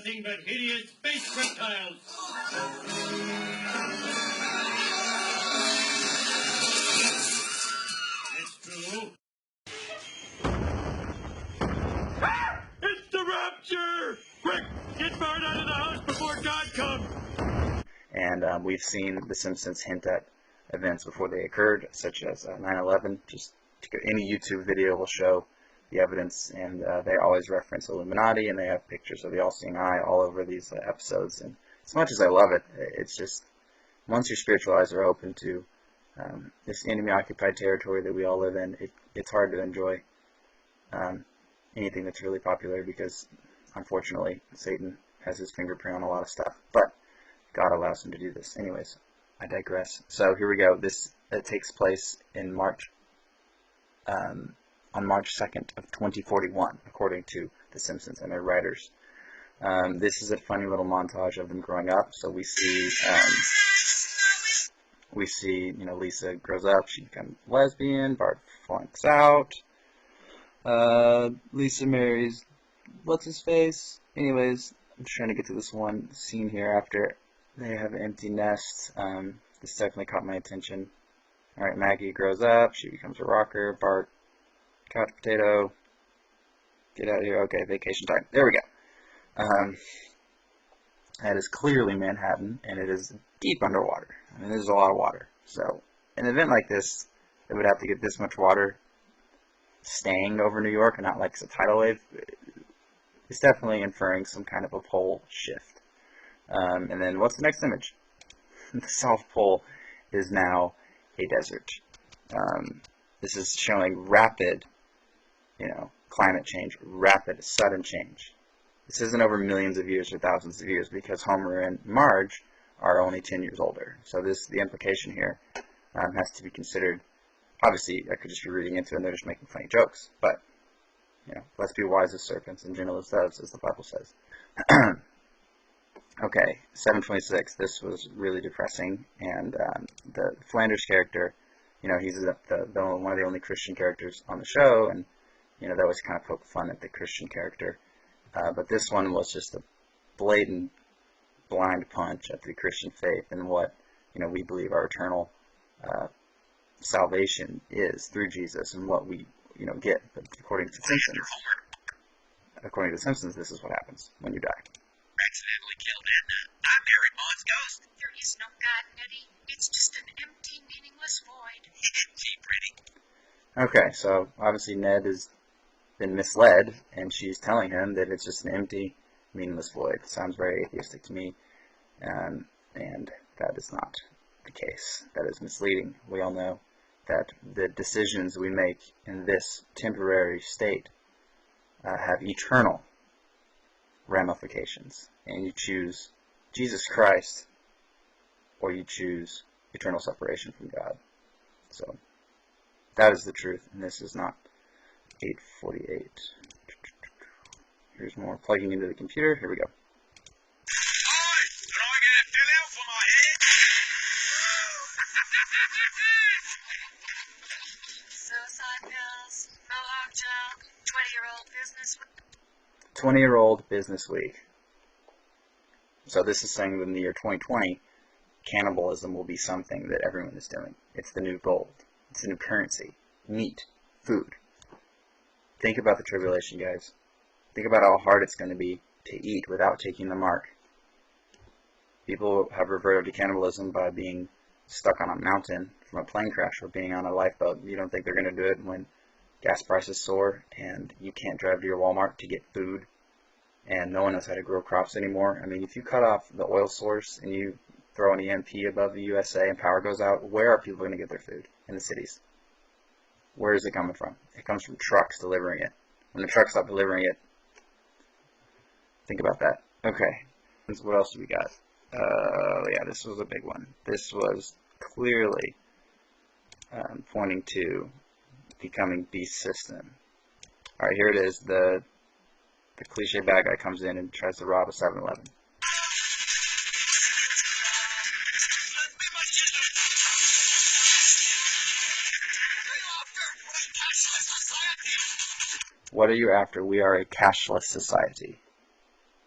nothing but hideous space reptiles. It's true. Ah! It's the rapture! Quick, get Bart out of the house before God comes! And we've seen The Simpsons hint at events before they occurred, such as 9/11. Just any YouTube video will show the evidence, and they always reference Illuminati, and they have pictures of the all-seeing eye all over these episodes. And as much as I love it, it's just, once your spiritual eyes are open to this enemy-occupied territory that we all live in, it's hard to enjoy anything that's really popular, because unfortunately Satan has his fingerprint on a lot of stuff. But God allows him to do this. Anyways, I digress. So here we go. It takes place in March, on March 2nd of 2041, according to The Simpsons and their writers. This is a funny little montage of them growing up. So we see, Lisa grows up, she becomes lesbian, Bart flunks out, Lisa marries, what's his face? Anyways, I'm just trying to get to this one scene here after they have an empty nest. This definitely caught my attention. Alright, Maggie grows up, she becomes a rocker, Bart, couch potato, get out of here, okay, vacation time, there we go. That is clearly Manhattan, and it is deep underwater. I mean, there's a lot of water. So, an event like this, it would have to get this much water staying over New York, and not like it's a tidal wave. It's definitely inferring some kind of a pole shift. And then what's the next image? The South Pole is now a desert. This is showing rapid, climate change, rapid, sudden change. This isn't over millions of years or thousands of years, because Homer and Marge are only 10 years older. So the implication here has to be considered. Obviously, I could just be reading into it and they're just making funny jokes. But, let's be wise as serpents and gentle as doves, as the Bible says. Okay, 726. This was really depressing. And the Flanders character, he's one of the only Christian characters on the show. And, they always kind of poke fun at the Christian character. But this one was just a blatant, blind punch at the Christian faith and what, we believe our eternal salvation is through Jesus and what we, get. But according to the Simpsons, this is what happens when you die. Accidentally killed Edna. I married Maud's ghost. There is no God, Nettie. It's just an empty, meaningless void. Gee, pretty. Okay, so obviously Ned has been misled, and she's telling him that it's just an empty, meaningless void. It sounds very atheistic to me, and that is not the case. That is misleading. We all know that the decisions we make in this temporary state have eternal ramifications, and you choose Jesus Christ or you choose eternal separation from God. So that is the truth, and this is not 848. Here's more plugging into the computer. Here we go. Oi! Can I get a fill out for my head? Suicide pills, no lockjaw, 20-year-old business. 20-year-old business week. So this is saying that in the year 2020, cannibalism will be something that everyone is doing. It's the new gold. It's the new currency. Meat. Food. Think about the tribulation, guys. Think about how hard it's going to be to eat without taking the mark. People have reverted to cannibalism by being stuck on a mountain from a plane crash or being on a lifeboat. You don't think they're going to do it when gas prices soar and you can't drive to your Walmart to get food and no one knows how to grow crops anymore? I mean, if you cut off the oil source and you throw an EMP above the USA and power goes out, where are people going to get their food? In the cities. Where is it coming from? It comes from trucks delivering it. When the trucks stop delivering it, think about that. Okay, what else do we got? Yeah, this was a big one. This was clearly pointing to becoming beast system. Alright, here it is. The cliche bad guy comes in and tries to rob a 7-Eleven. What are you after? We are a cashless society.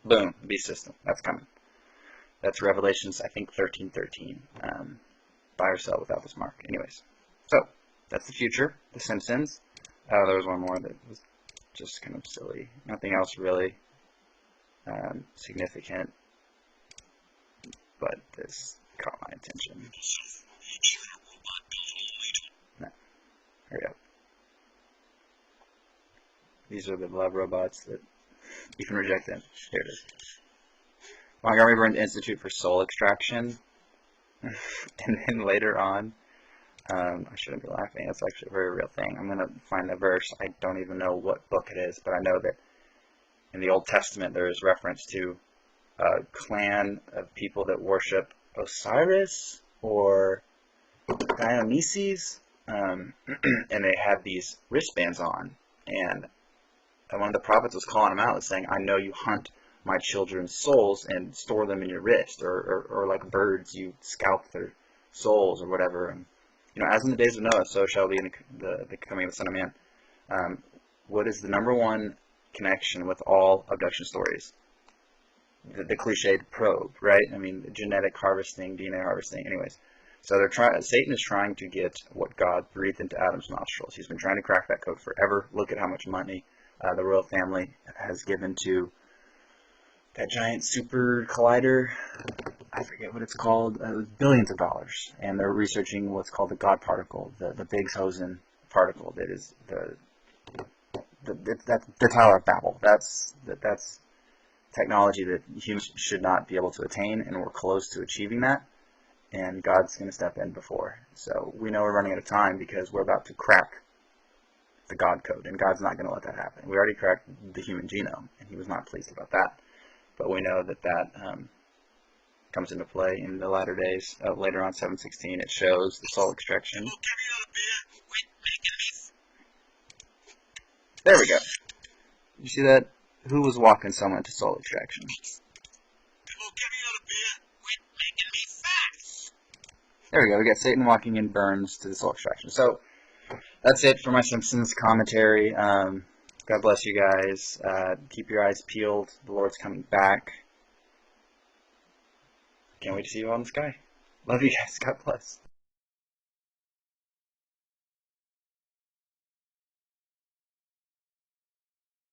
Boom, beast system. That's coming. That's Revelations, I think, 13:13. Buy or sell without this mark. Anyways, so that's the future. The Simpsons. There was one more that was just kind of silly. Nothing else really significant, but this caught my attention. No. Hurry up. These are the love robots that you can reject them. Here it is. Montgomery Burns Institute for Soul Extraction. And then later on, I shouldn't be laughing. It's actually a very real thing. I'm going to find the verse. I don't even know what book it is, but I know that in the Old Testament there is reference to a clan of people that worship Osiris or Dionysus, and they have these wristbands on, and one of the prophets was calling them out and saying, I know you hunt my children's souls and store them in your wrist, or like birds, you scalp their souls or whatever. And, as in the days of Noah, so shall be in the coming of the Son of Man. What is the number one connection with all abduction stories? The cliched probe, right? I mean, genetic harvesting, DNA harvesting, anyways. So Satan is trying to get what God breathed into Adam's nostrils. He's been trying to crack that code forever. Look at how much money the royal family has given to that giant super collider. I forget what it's called. It was billions of dollars. And they're researching what's called the God particle, the Biggs-Hosen particle that is the Tower of Babel. That's technology that humans should not be able to attain, and we're close to achieving that, and God's going to step in before. So we know we're running out of time because we're about to crack the God code, and God's not going to let that happen. We already cracked the human genome, and he was not pleased about that. But we know that comes into play in the latter days. Later on, 7:16, it shows the soul extraction. There we go. You see that? Who was walking someone to soul extraction? There we go. We got Satan walking in Burns to the soul extraction. So that's it for my Simpsons commentary. God bless you guys. Keep your eyes peeled. The Lord's coming back. Can't wait to see you all in the sky. Love you guys. God bless.